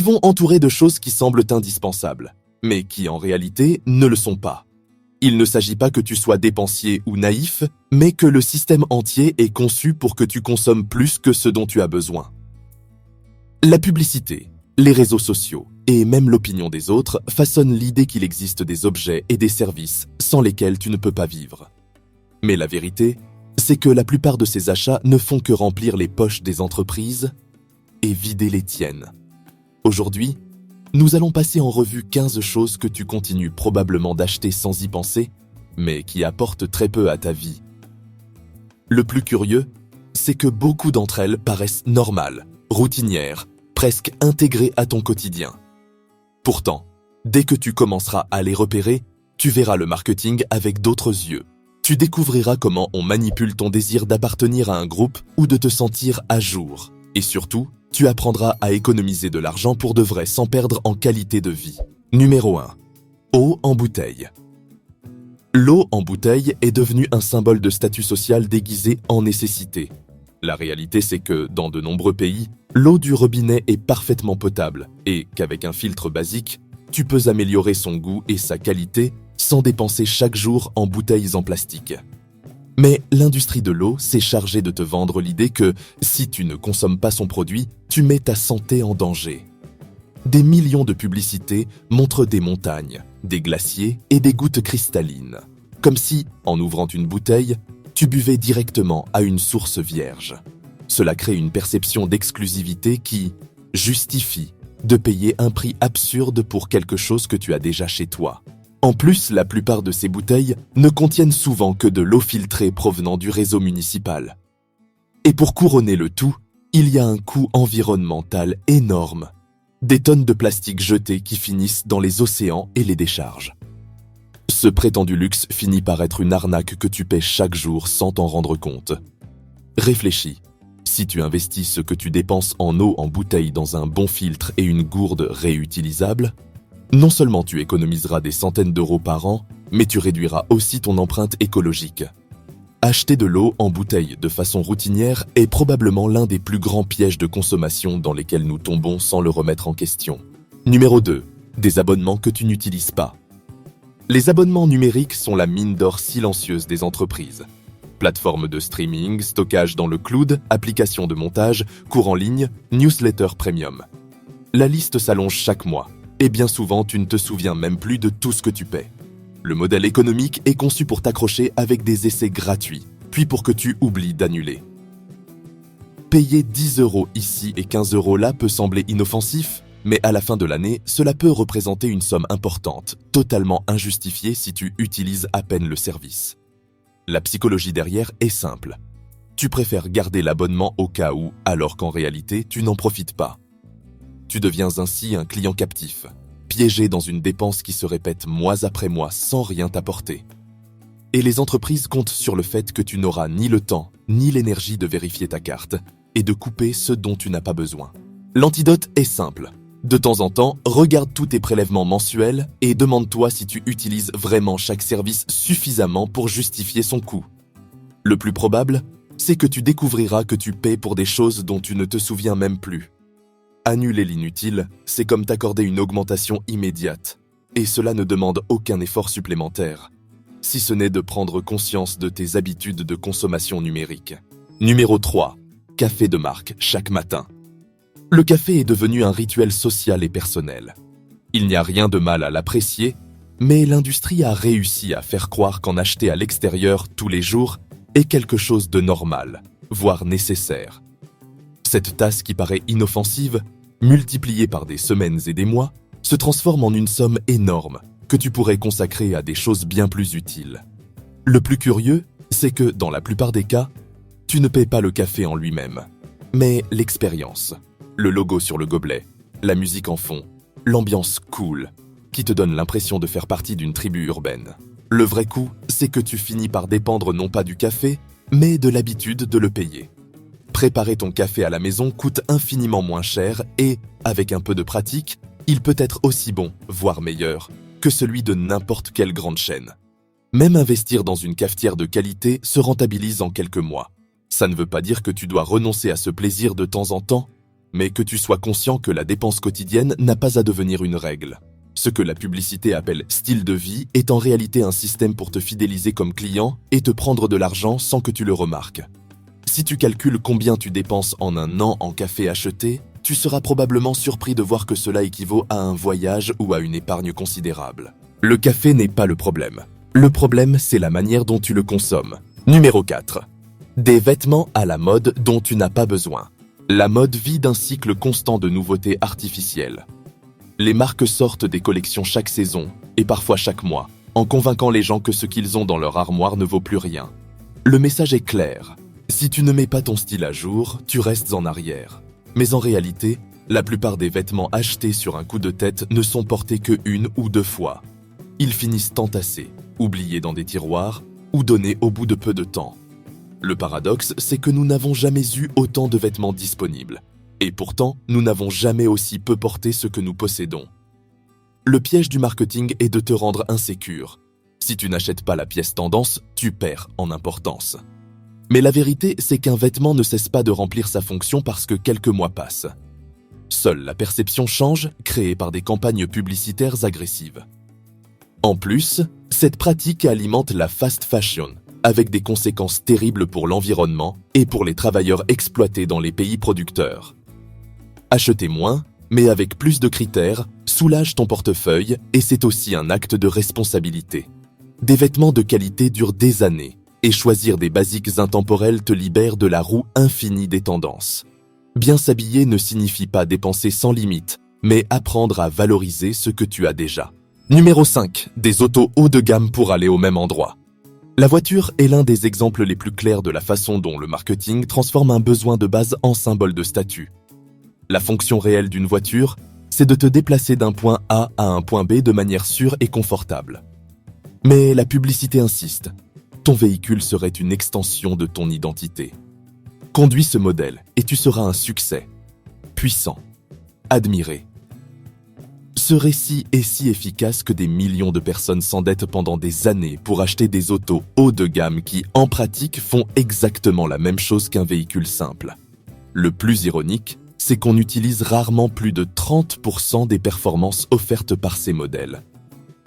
vivons entourés de choses qui semblent indispensables, mais qui en réalité ne le sont pas. Il ne s'agit pas que tu sois dépensier ou naïf, mais que le système entier est conçu pour que tu consommes plus que ce dont tu as besoin. La publicité, les réseaux sociaux et même l'opinion des autres façonnent l'idée qu'il existe des objets et des services sans lesquels tu ne peux pas vivre. Mais la vérité, c'est que la plupart de ces achats ne font que remplir les poches des entreprises et vider les tiennes. Aujourd'hui, nous allons passer en revue 15 choses que tu continues probablement d'acheter sans y penser, mais qui apportent très peu à ta vie. Le plus curieux, c'est que beaucoup d'entre elles paraissent normales, routinières, presque intégrées à ton quotidien. Pourtant, dès que tu commenceras à les repérer, tu verras le marketing avec d'autres yeux. Tu découvriras comment on manipule ton désir d'appartenir à un groupe ou de te sentir à jour. Et surtout, tu apprendras à économiser de l'argent pour de vrai sans perdre en qualité de vie. Numéro 1. Eau en bouteille. L'eau en bouteille est devenue un symbole de statut social déguisé en nécessité. La réalité, c'est que, dans de nombreux pays, l'eau du robinet est parfaitement potable et qu'avec un filtre basique, tu peux améliorer son goût et sa qualité sans dépenser chaque jour en bouteilles en plastique. Mais l'industrie de l'eau s'est chargée de te vendre l'idée que, si tu ne consommes pas son produit, tu mets ta santé en danger. Des millions de publicités montrent des montagnes, des glaciers et des gouttes cristallines. Comme si, en ouvrant une bouteille, tu buvais directement à une source vierge. Cela crée une perception d'exclusivité qui justifie de payer un prix absurde pour quelque chose que tu as déjà chez toi. En plus, la plupart de ces bouteilles ne contiennent souvent que de l'eau filtrée provenant du réseau municipal. Et pour couronner le tout, il y a un coût environnemental énorme. Des tonnes de plastique jetées qui finissent dans les océans et les décharges. Ce prétendu luxe finit par être une arnaque que tu paies chaque jour sans t'en rendre compte. Réfléchis. Si tu investis ce que tu dépenses en eau en bouteille dans un bon filtre et une gourde réutilisable, non seulement tu économiseras des centaines d'euros par an, mais tu réduiras aussi ton empreinte écologique. Acheter de l'eau en bouteille de façon routinière est probablement l'un des plus grands pièges de consommation dans lesquels nous tombons sans le remettre en question. Numéro 2. Des abonnements que tu n'utilises pas. Les abonnements numériques sont la mine d'or silencieuse des entreprises. Plateformes de streaming, stockage dans le cloud, applications de montage, cours en ligne, newsletter premium. La liste s'allonge chaque mois. Et bien souvent, tu ne te souviens même plus de tout ce que tu paies. Le modèle économique est conçu pour t'accrocher avec des essais gratuits, puis pour que tu oublies d'annuler. Payer 10 € ici et 15 € là peut sembler inoffensif, mais à la fin de l'année, cela peut représenter une somme importante, totalement injustifiée si tu utilises à peine le service. La psychologie derrière est simple. Tu préfères garder l'abonnement au cas où, alors qu'en réalité, tu n'en profites pas. Tu deviens ainsi un client captif, piégé dans une dépense qui se répète mois après mois sans rien t'apporter. Et les entreprises comptent sur le fait que tu n'auras ni le temps, ni l'énergie de vérifier ta carte et de couper ce dont tu n'as pas besoin. L'antidote est simple. De temps en temps, regarde tous tes prélèvements mensuels et demande-toi si tu utilises vraiment chaque service suffisamment pour justifier son coût. Le plus probable, c'est que tu découvriras que tu paies pour des choses dont tu ne te souviens même plus. Annuler l'inutile, c'est comme t'accorder une augmentation immédiate. Et cela ne demande aucun effort supplémentaire, si ce n'est de prendre conscience de tes habitudes de consommation numérique. Numéro 3. Café de marque chaque matin. Le café est devenu un rituel social et personnel. Il n'y a rien de mal à l'apprécier, mais l'industrie a réussi à faire croire qu'en acheter à l'extérieur tous les jours est quelque chose de normal, voire nécessaire. Cette tasse qui paraît inoffensive, multipliée par des semaines et des mois, se transforme en une somme énorme que tu pourrais consacrer à des choses bien plus utiles. Le plus curieux, c'est que, dans la plupart des cas, tu ne paies pas le café en lui-même, mais l'expérience, le logo sur le gobelet, la musique en fond, l'ambiance cool, qui te donne l'impression de faire partie d'une tribu urbaine. Le vrai coup, c'est que tu finis par dépendre non pas du café, mais de l'habitude de le payer. Préparer ton café à la maison coûte infiniment moins cher et, avec un peu de pratique, il peut être aussi bon, voire meilleur, que celui de n'importe quelle grande chaîne. Même investir dans une cafetière de qualité se rentabilise en quelques mois. Ça ne veut pas dire que tu dois renoncer à ce plaisir de temps en temps, mais que tu sois conscient que la dépense quotidienne n'a pas à devenir une règle. Ce que la publicité appelle style de vie est en réalité un système pour te fidéliser comme client et te prendre de l'argent sans que tu le remarques. Si tu calcules combien tu dépenses en un an en café acheté, tu seras probablement surpris de voir que cela équivaut à un voyage ou à une épargne considérable. Le café n'est pas le problème. Le problème, c'est la manière dont tu le consommes. Numéro 4. Des vêtements à la mode dont tu n'as pas besoin. La mode vit d'un cycle constant de nouveautés artificielles. Les marques sortent des collections chaque saison, et parfois chaque mois, en convainquant les gens que ce qu'ils ont dans leur armoire ne vaut plus rien. Le message est clair. Si tu ne mets pas ton style à jour, tu restes en arrière. Mais en réalité, la plupart des vêtements achetés sur un coup de tête ne sont portés que 1 ou 2 fois. Ils finissent entassés, oubliés dans des tiroirs ou donnés au bout de peu de temps. Le paradoxe, c'est que nous n'avons jamais eu autant de vêtements disponibles. Et pourtant, nous n'avons jamais aussi peu porté ce que nous possédons. Le piège du marketing est de te rendre insécure. Si tu n'achètes pas la pièce tendance, tu perds en importance. Mais la vérité, c'est qu'un vêtement ne cesse pas de remplir sa fonction parce que quelques mois passent. Seule la perception change, créée par des campagnes publicitaires agressives. En plus, cette pratique alimente la fast fashion, avec des conséquences terribles pour l'environnement et pour les travailleurs exploités dans les pays producteurs. Acheter moins, mais avec plus de critères, soulage ton portefeuille et c'est aussi un acte de responsabilité. Des vêtements de qualité durent des années et choisir des basiques intemporels te libère de la roue infinie des tendances. Bien s'habiller ne signifie pas dépenser sans limite, mais apprendre à valoriser ce que tu as déjà. Numéro 5. Des autos haut de gamme pour aller au même endroit. La voiture est l'un des exemples les plus clairs de la façon dont le marketing transforme un besoin de base en symbole de statut. La fonction réelle d'une voiture, c'est de te déplacer d'un point A à un point B de manière sûre et confortable. Mais la publicité insiste. Ton véhicule serait une extension de ton identité. Conduis ce modèle et tu seras un succès. Puissant. Admiré. Ce récit est si efficace que des millions de personnes s'endettent pendant des années pour acheter des autos haut de gamme qui, en pratique, font exactement la même chose qu'un véhicule simple. Le plus ironique, c'est qu'on utilise rarement plus de 30% des performances offertes par ces modèles.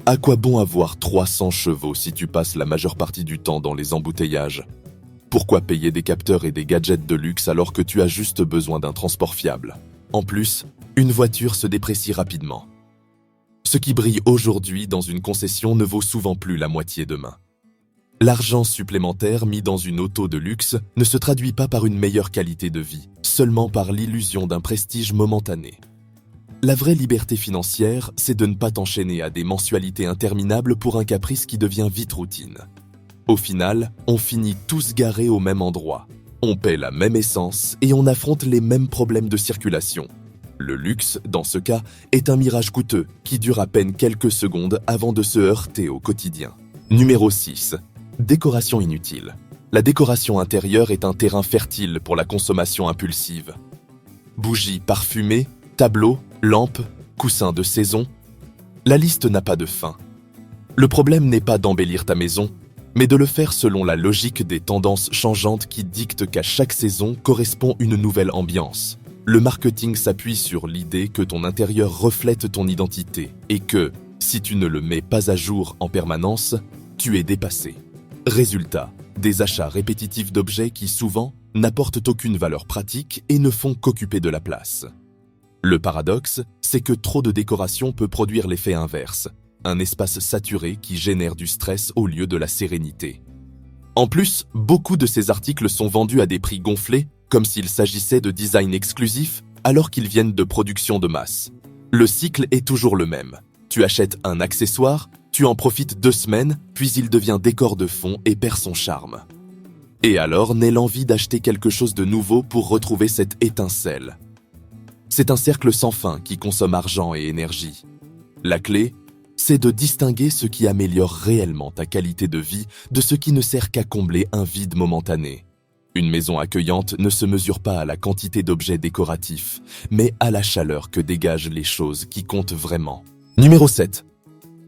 À quoi bon avoir 300 chevaux si tu passes la majeure partie du temps dans les embouteillages? Pourquoi payer des capteurs et des gadgets de luxe alors que tu as juste besoin d'un transport fiable? En plus, une voiture se déprécie rapidement. Ce qui brille aujourd'hui dans une concession ne vaut souvent plus la moitié demain. L'argent supplémentaire mis dans une auto de luxe ne se traduit pas par une meilleure qualité de vie, seulement par l'illusion d'un prestige momentané. La vraie liberté financière, c'est de ne pas t'enchaîner à des mensualités interminables pour un caprice qui devient vite routine. Au final, on finit tous garés au même endroit. On paie la même essence et on affronte les mêmes problèmes de circulation. Le luxe, dans ce cas, est un mirage coûteux qui dure à peine quelques secondes avant de se heurter au quotidien. Numéro 6. Décoration inutile. La décoration intérieure est un terrain fertile pour la consommation impulsive. Bougies parfumées, tableaux, lampes, coussins de saison. La liste n'a pas de fin. Le problème n'est pas d'embellir ta maison, mais de le faire selon la logique des tendances changeantes qui dictent qu'à chaque saison correspond une nouvelle ambiance. Le marketing s'appuie sur l'idée que ton intérieur reflète ton identité et que, si tu ne le mets pas à jour en permanence, tu es dépassé. Résultat, des achats répétitifs d'objets qui souvent n'apportent aucune valeur pratique et ne font qu'occuper de la place. Le paradoxe, c'est que trop de décoration peut produire l'effet inverse, un espace saturé qui génère du stress au lieu de la sérénité. En plus, beaucoup de ces articles sont vendus à des prix gonflés, comme s'il s'agissait de design exclusif, alors qu'ils viennent de production de masse. Le cycle est toujours le même. Tu achètes un accessoire, tu en profites 2 semaines, puis il devient décor de fond et perd son charme. Et alors naît l'envie d'acheter quelque chose de nouveau pour retrouver cette étincelle. C'est un cercle sans fin qui consomme argent et énergie. La clé, c'est de distinguer ce qui améliore réellement ta qualité de vie de ce qui ne sert qu'à combler un vide momentané. Une maison accueillante ne se mesure pas à la quantité d'objets décoratifs, mais à la chaleur que dégagent les choses qui comptent vraiment. Numéro 7.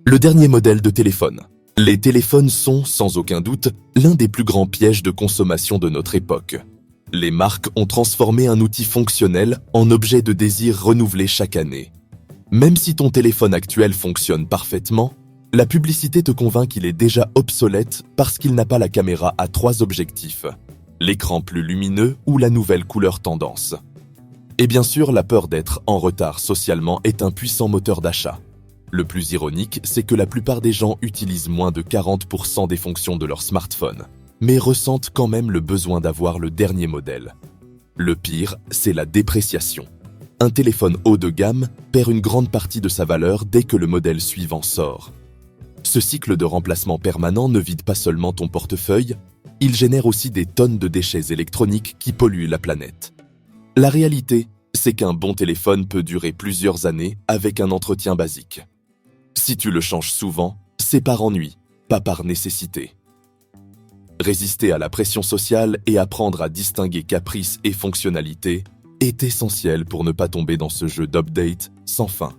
Le dernier modèle de téléphone. Les téléphones sont, sans aucun doute, l'un des plus grands pièges de consommation de notre époque. Les marques ont transformé un outil fonctionnel en objet de désir renouvelé chaque année. Même si ton téléphone actuel fonctionne parfaitement, la publicité te convainc qu'il est déjà obsolète parce qu'il n'a pas la caméra à 3 objectifs, l'écran plus lumineux ou la nouvelle couleur tendance. Et bien sûr, la peur d'être en retard socialement est un puissant moteur d'achat. Le plus ironique, c'est que la plupart des gens utilisent moins de 40% des fonctions de leur smartphone, mais ressentent quand même le besoin d'avoir le dernier modèle. Le pire, c'est la dépréciation. Un téléphone haut de gamme perd une grande partie de sa valeur dès que le modèle suivant sort. Ce cycle de remplacement permanent ne vide pas seulement ton portefeuille, il génère aussi des tonnes de déchets électroniques qui polluent la planète. La réalité, c'est qu'un bon téléphone peut durer plusieurs années avec un entretien basique. Si tu le changes souvent, c'est par ennui, pas par nécessité. Résister à la pression sociale et apprendre à distinguer caprice et fonctionnalité est essentiel pour ne pas tomber dans ce jeu d'update sans fin.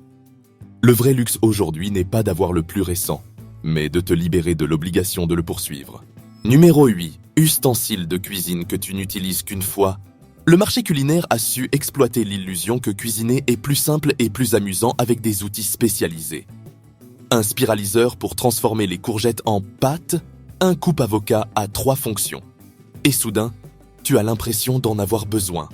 Le vrai luxe aujourd'hui n'est pas d'avoir le plus récent, mais de te libérer de l'obligation de le poursuivre. Numéro 8. Ustensiles de cuisine que tu n'utilises qu'une fois. Le marché culinaire a su exploiter l'illusion que cuisiner est plus simple et plus amusant avec des outils spécialisés. Un spiraliseur pour transformer les courgettes en pâte, un coupe-avocat à 3 fonctions. Et soudain, tu as l'impression d'en avoir besoin.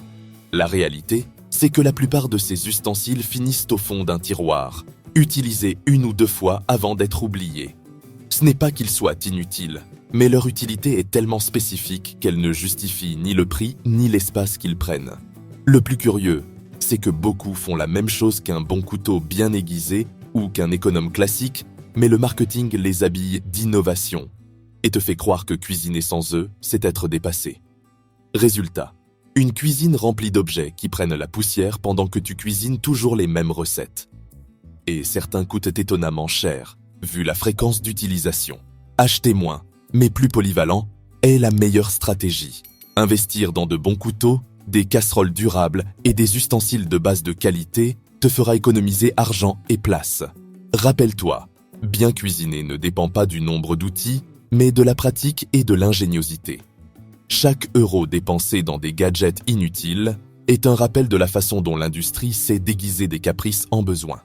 La réalité, c'est que la plupart de ces ustensiles finissent au fond d'un tiroir, utilisés 1 ou 2 fois avant d'être oubliés. Ce n'est pas qu'ils soient inutiles, mais leur utilité est tellement spécifique qu'elle ne justifie ni le prix ni l'espace qu'ils prennent. Le plus curieux, c'est que beaucoup font la même chose qu'un bon couteau bien aiguisé ou qu'un économe classique, mais le marketing les habille d'innovation et te fait croire que cuisiner sans eux, c'est être dépassé. Résultat, une cuisine remplie d'objets qui prennent la poussière pendant que tu cuisines toujours les mêmes recettes. Et certains coûtent étonnamment cher, vu la fréquence d'utilisation. Acheter moins, mais plus polyvalent, est la meilleure stratégie. Investir dans de bons couteaux, des casseroles durables et des ustensiles de base de qualité te fera économiser argent et place. Rappelle-toi, bien cuisiner ne dépend pas du nombre d'outils, mais de la pratique et de l'ingéniosité. Chaque euro dépensé dans des gadgets inutiles est un rappel de la façon dont l'industrie sait déguiser des caprices en besoins.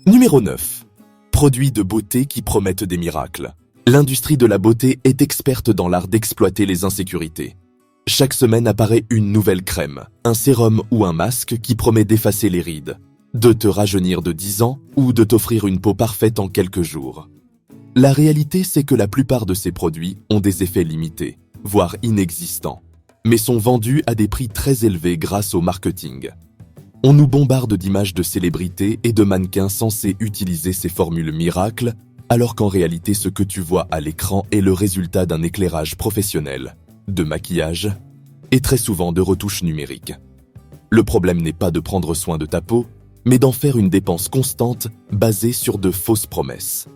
Numéro 9. Produits de beauté qui promettent des miracles. L'industrie de la beauté est experte dans l'art d'exploiter les insécurités. Chaque semaine apparaît une nouvelle crème, un sérum ou un masque qui promet d'effacer les rides, de te rajeunir de 10 ans ou de t'offrir une peau parfaite en quelques jours. La réalité, c'est que la plupart de ces produits ont des effets limités, voire inexistants, mais sont vendus à des prix très élevés grâce au marketing. On nous bombarde d'images de célébrités et de mannequins censés utiliser ces formules miracles, alors qu'en réalité ce que tu vois à l'écran est le résultat d'un éclairage professionnel, de maquillage et très souvent de retouches numériques. Le problème n'est pas de prendre soin de ta peau, mais d'en faire une dépense constante basée sur de fausses promesses.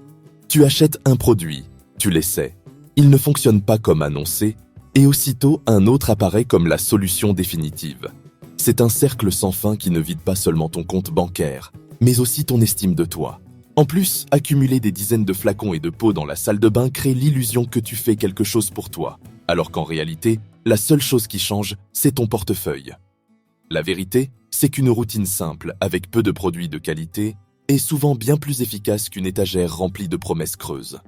Tu achètes un produit, tu l'essaies, il ne fonctionne pas comme annoncé, et aussitôt un autre apparaît comme la solution définitive. C'est un cercle sans fin qui ne vide pas seulement ton compte bancaire, mais aussi ton estime de toi. En plus, accumuler des dizaines de flacons et de pots dans la salle de bain crée l'illusion que tu fais quelque chose pour toi, alors qu'en réalité, la seule chose qui change, c'est ton portefeuille. La vérité, c'est qu'une routine simple, avec peu de produits de qualité, est souvent bien plus efficace qu'une étagère remplie de promesses creuses.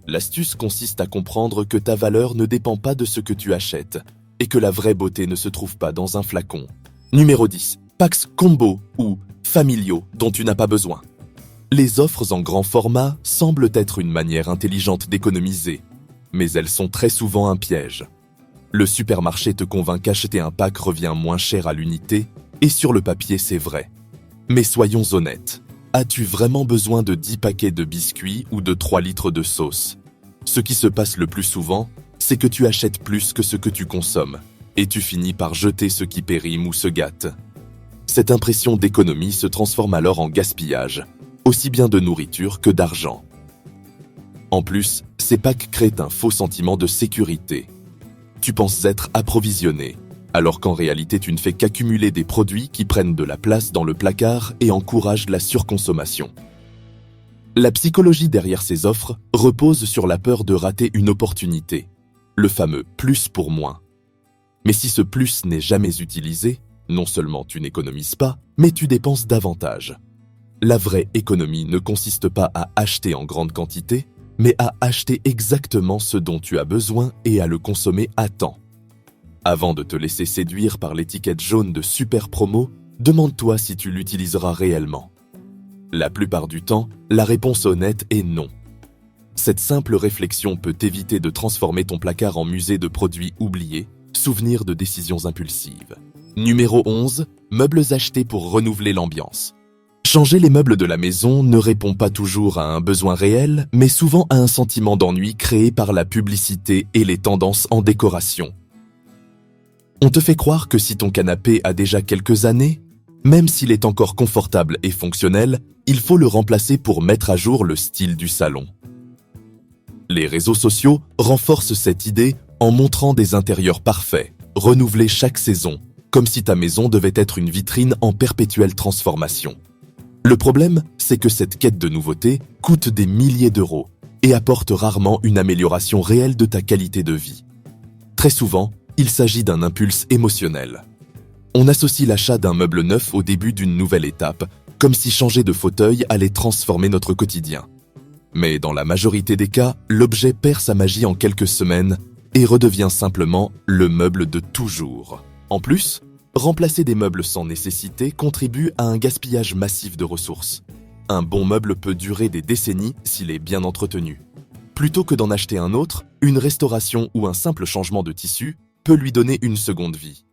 L'astuce consiste à comprendre que ta valeur ne dépend pas de ce que tu achètes, et que la vraie beauté ne se trouve pas dans un flacon. Numéro 10. Packs combo ou familiaux dont tu n'as pas besoin. Les offres en grand format semblent être une manière intelligente d'économiser, mais elles sont très souvent un piège. Le supermarché te convainc qu'acheter un pack revient moins cher à l'unité, et sur le papier c'est vrai. Mais soyons honnêtes, as-tu vraiment besoin de 10 paquets de biscuits ou de 3 litres de sauce? Ce qui se passe le plus souvent, c'est que tu achètes plus que ce que tu consommes, et tu finis par jeter ce qui périme ou se gâte. Cette impression d'économie se transforme alors en gaspillage, aussi bien de nourriture que d'argent. En plus, ces packs créent un faux sentiment de sécurité. Tu penses être approvisionné, alors qu'en réalité tu ne fais qu'accumuler des produits qui prennent de la place dans le placard et encouragent la surconsommation. La psychologie derrière ces offres repose sur la peur de rater une opportunité, le fameux plus pour moins. Mais si ce plus n'est jamais utilisé, non seulement tu n'économises pas, mais tu dépenses davantage. La vraie économie ne consiste pas à acheter en grande quantité, mais à acheter exactement ce dont tu as besoin et à le consommer à temps. Avant de te laisser séduire par l'étiquette jaune de super promo, demande-toi si tu l'utiliseras réellement. La plupart du temps, la réponse honnête est non. Cette simple réflexion peut t'éviter de transformer ton placard en musée de produits oubliés, souvenirs de décisions impulsives. Numéro 11, meubles achetés pour renouveler l'ambiance. Changer les meubles de la maison ne répond pas toujours à un besoin réel, mais souvent à un sentiment d'ennui créé par la publicité et les tendances en décoration. On te fait croire que si ton canapé a déjà quelques années, même s'il est encore confortable et fonctionnel, il faut le remplacer pour mettre à jour le style du salon. Les réseaux sociaux renforcent cette idée en montrant des intérieurs parfaits, renouvelés chaque saison, comme si ta maison devait être une vitrine en perpétuelle transformation. Le problème, c'est que cette quête de nouveauté coûte des milliers d'euros et apporte rarement une amélioration réelle de ta qualité de vie. Très souvent, il s'agit d'un impulse émotionnel. On associe l'achat d'un meuble neuf au début d'une nouvelle étape, comme si changer de fauteuil allait transformer notre quotidien. Mais dans la majorité des cas, l'objet perd sa magie en quelques semaines et redevient simplement le meuble de toujours. En plus, remplacer des meubles sans nécessité contribue à un gaspillage massif de ressources. Un bon meuble peut durer des décennies s'il est bien entretenu. Plutôt que d'en acheter un autre, une restauration ou un simple changement de tissu peut lui donner une seconde vie.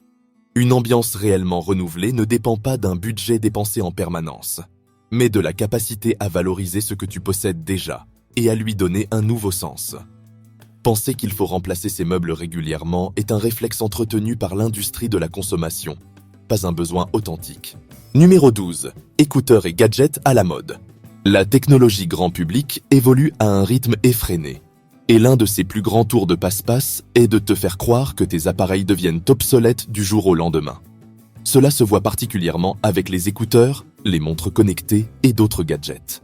Une ambiance réellement renouvelée ne dépend pas d'un budget dépensé en permanence, mais de la capacité à valoriser ce que tu possèdes déjà et à lui donner un nouveau sens. Penser qu'il faut remplacer ses meubles régulièrement est un réflexe entretenu par l'industrie de la consommation, pas un besoin authentique. Numéro 12. Écouteurs et gadgets à la mode. La technologie grand public évolue à un rythme effréné, et l'un de ses plus grands tours de passe-passe est de te faire croire que tes appareils deviennent obsolètes du jour au lendemain. Cela se voit particulièrement avec les écouteurs, les montres connectées et d'autres gadgets.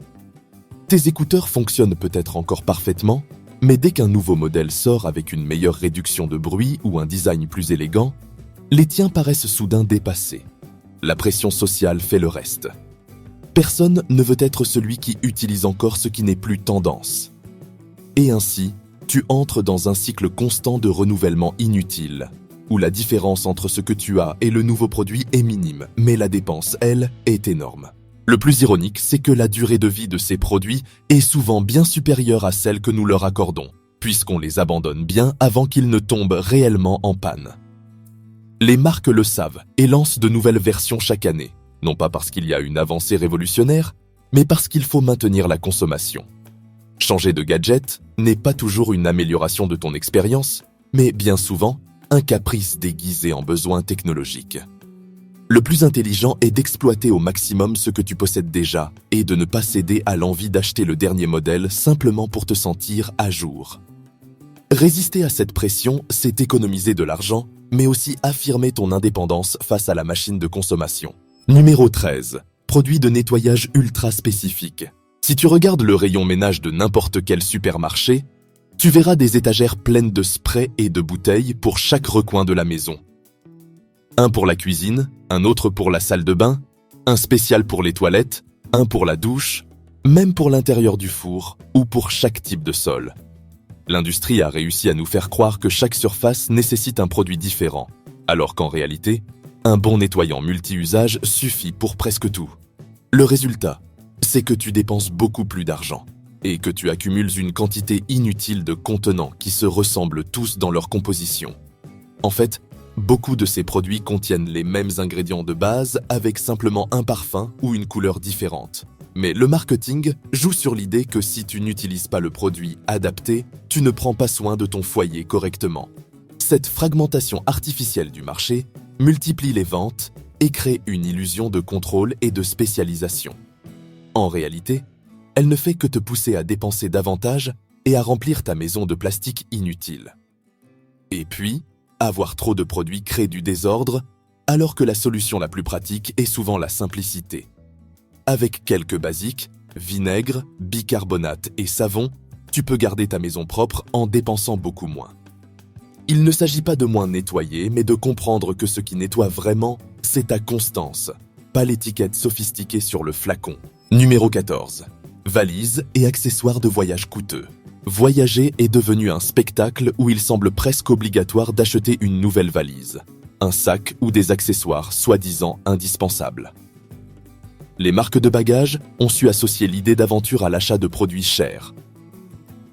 Tes écouteurs fonctionnent peut-être encore parfaitement, mais dès qu'un nouveau modèle sort avec une meilleure réduction de bruit ou un design plus élégant, les tiens paraissent soudain dépassés. La pression sociale fait le reste. Personne ne veut être celui qui utilise encore ce qui n'est plus tendance. Et ainsi, tu entres dans un cycle constant de renouvellement inutile, où la différence entre ce que tu as et le nouveau produit est minime, mais la dépense, elle, est énorme. Le plus ironique, c'est que la durée de vie de ces produits est souvent bien supérieure à celle que nous leur accordons, puisqu'on les abandonne bien avant qu'ils ne tombent réellement en panne. Les marques le savent et lancent de nouvelles versions chaque année, non pas parce qu'il y a une avancée révolutionnaire, mais parce qu'il faut maintenir la consommation. Changer de gadget n'est pas toujours une amélioration de ton expérience, mais bien souvent, un caprice déguisé en besoin technologique. Le plus intelligent est d'exploiter au maximum ce que tu possèdes déjà et de ne pas céder à l'envie d'acheter le dernier modèle simplement pour te sentir à jour. Résister à cette pression, c'est économiser de l'argent, mais aussi affirmer ton indépendance face à la machine de consommation. Numéro 13. Produits de nettoyage ultra spécifiques. Si tu regardes le rayon ménage de n'importe quel supermarché, tu verras des étagères pleines de sprays et de bouteilles pour chaque recoin de la maison. Un pour la cuisine, un autre pour la salle de bain, un spécial pour les toilettes, un pour la douche, même pour l'intérieur du four ou pour chaque type de sol. L'industrie a réussi à nous faire croire que chaque surface nécessite un produit différent, alors qu'en réalité, un bon nettoyant multi-usage suffit pour presque tout. Le résultat, c'est que tu dépenses beaucoup plus d'argent et que tu accumules une quantité inutile de contenants qui se ressemblent tous dans leur composition. En fait, beaucoup de ces produits contiennent les mêmes ingrédients de base avec simplement un parfum ou une couleur différente. Mais le marketing joue sur l'idée que si tu n'utilises pas le produit adapté, tu ne prends pas soin de ton foyer correctement. Cette fragmentation artificielle du marché multiplie les ventes et crée une illusion de contrôle et de spécialisation. En réalité, elle ne fait que te pousser à dépenser davantage et à remplir ta maison de plastique inutile. Et puis, avoir trop de produits crée du désordre, alors que la solution la plus pratique est souvent la simplicité. Avec quelques basiques, vinaigre, bicarbonate et savon, tu peux garder ta maison propre en dépensant beaucoup moins. Il ne s'agit pas de moins nettoyer, mais de comprendre que ce qui nettoie vraiment, c'est ta constance, pas l'étiquette sophistiquée sur le flacon. Numéro 14. Valises et accessoires de voyage coûteux. Voyager est devenu un spectacle où il semble presque obligatoire d'acheter une nouvelle valise, un sac ou des accessoires soi-disant indispensables. Les marques de bagages ont su associer l'idée d'aventure à l'achat de produits chers.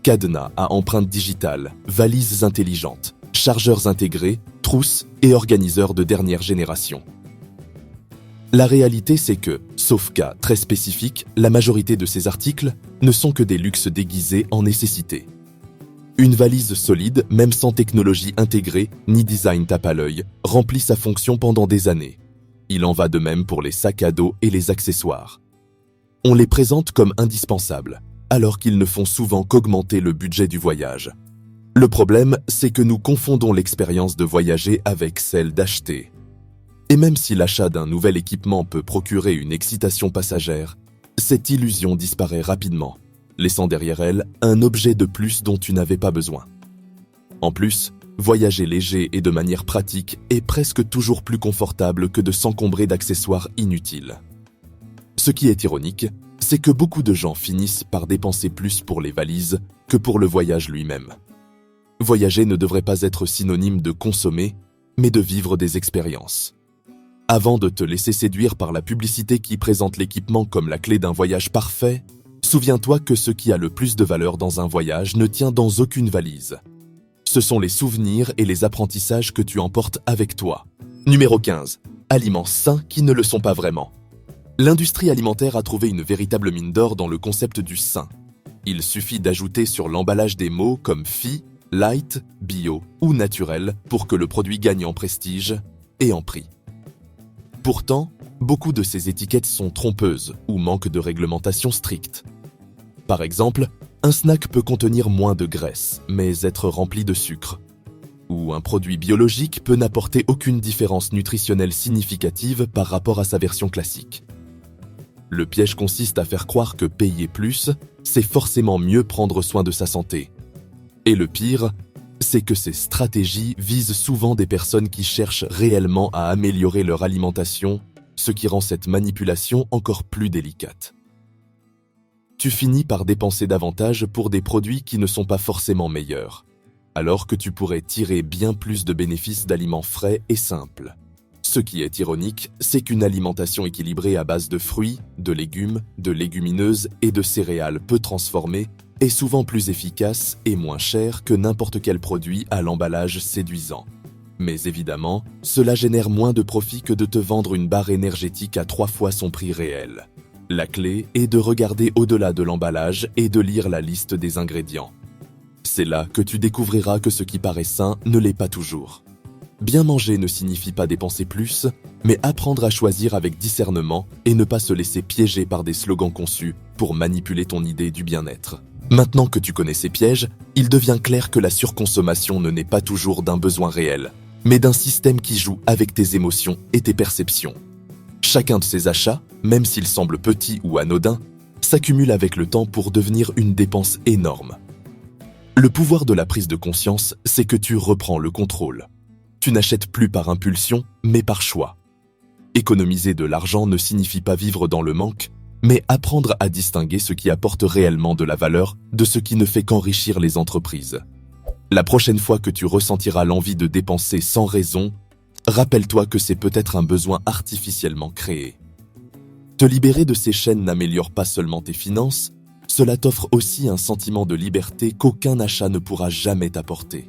Cadenas à empreinte digitale, valises intelligentes, chargeurs intégrés, trousses et organiseurs de dernière génération. La réalité, c'est que, sauf cas très spécifiques, la majorité de ces articles ne sont que des luxes déguisés en nécessité. Une valise solide, même sans technologie intégrée ni design tape à l'œil, remplit sa fonction pendant des années. Il en va de même pour les sacs à dos et les accessoires. On les présente comme indispensables, alors qu'ils ne font souvent qu'augmenter le budget du voyage. Le problème, c'est que nous confondons l'expérience de voyager avec celle d'acheter. Et même si l'achat d'un nouvel équipement peut procurer une excitation passagère, cette illusion disparaît rapidement, laissant derrière elle un objet de plus dont tu n'avais pas besoin. En plus, voyager léger et de manière pratique est presque toujours plus confortable que de s'encombrer d'accessoires inutiles. Ce qui est ironique, c'est que beaucoup de gens finissent par dépenser plus pour les valises que pour le voyage lui-même. Voyager ne devrait pas être synonyme de consommer, mais de vivre des expériences. Avant de te laisser séduire par la publicité qui présente l'équipement comme la clé d'un voyage parfait, souviens-toi que ce qui a le plus de valeur dans un voyage ne tient dans aucune valise. Ce sont les souvenirs et les apprentissages que tu emportes avec toi. Numéro 15. Aliments sains qui ne le sont pas vraiment. L'industrie alimentaire a trouvé une véritable mine d'or dans le concept du sain. Il suffit d'ajouter sur l'emballage des mots comme FI, light, bio ou naturel pour que le produit gagne en prestige et en prix. Pourtant, beaucoup de ces étiquettes sont trompeuses ou manquent de réglementation stricte. Par exemple, un snack peut contenir moins de graisse, mais être rempli de sucre. Ou un produit biologique peut n'apporter aucune différence nutritionnelle significative par rapport à sa version classique. Le piège consiste à faire croire que payer plus, c'est forcément mieux prendre soin de sa santé. Et le pire, c'est que ces stratégies visent souvent des personnes qui cherchent réellement à améliorer leur alimentation, ce qui rend cette manipulation encore plus délicate. Tu finis par dépenser davantage pour des produits qui ne sont pas forcément meilleurs, alors que tu pourrais tirer bien plus de bénéfices d'aliments frais et simples. Ce qui est ironique, c'est qu'une alimentation équilibrée à base de fruits, de légumes, de légumineuses et de céréales peu transformées est souvent plus efficace et moins cher que n'importe quel produit à l'emballage séduisant. Mais évidemment, cela génère moins de profit que de te vendre une barre énergétique à 3 fois son prix réel. La clé est de regarder au-delà de l'emballage et de lire la liste des ingrédients. C'est là que tu découvriras que ce qui paraît sain ne l'est pas toujours. Bien manger ne signifie pas dépenser plus, mais apprendre à choisir avec discernement et ne pas se laisser piéger par des slogans conçus pour manipuler ton idée du bien-être. Maintenant que tu connais ces pièges, il devient clair que la surconsommation ne naît pas toujours d'un besoin réel, mais d'un système qui joue avec tes émotions et tes perceptions. Chacun de ces achats, même s'ils semblent petits ou anodins, s'accumule avec le temps pour devenir une dépense énorme. Le pouvoir de la prise de conscience, c'est que tu reprends le contrôle. Tu n'achètes plus par impulsion, mais par choix. Économiser de l'argent ne signifie pas vivre dans le manque, mais apprendre à distinguer ce qui apporte réellement de la valeur de ce qui ne fait qu'enrichir les entreprises. La prochaine fois que tu ressentiras l'envie de dépenser sans raison, rappelle-toi que c'est peut-être un besoin artificiellement créé. Te libérer de ces chaînes n'améliore pas seulement tes finances, cela t'offre aussi un sentiment de liberté qu'aucun achat ne pourra jamais t'apporter.